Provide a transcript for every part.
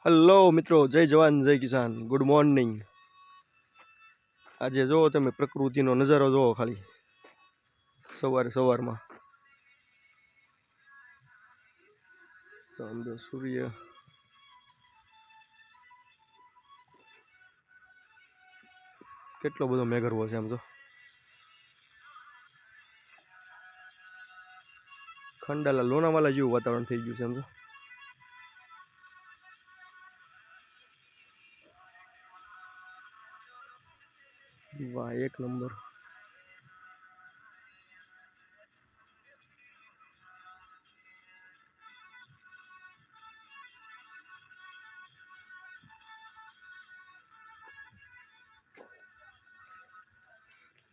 Hello મિત્રો, જય જવાન જય કિસાન. Good morning. આજે જો તમે પ્રકૃતિનો નજારો જોવો, ખાલી સવારમાં સૂર્ય કેટલો બધો મેઘરવો છે. આમ જો ખંડાલા લોનાવાલા જેવું વાતાવરણ થઈ ગયું છે. આમ જો વાહ, એક નંબર.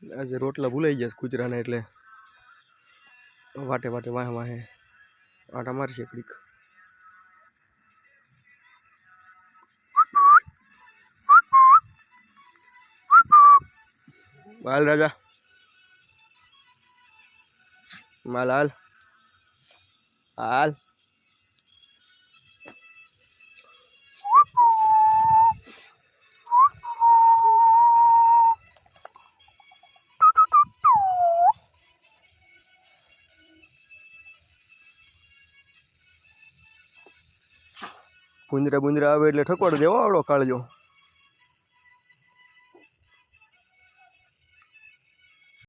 આજે રોટલા ભૂલાઈ ગયા કૂતરાને, એટલે વાટે વાટે વાહે આટા મારશે એકડીક. હાલ રાજા, માલ હાલ હાલ. ભૂંદરા આવે એટલે ઠકવાડ દેવો આવડો કાળજો.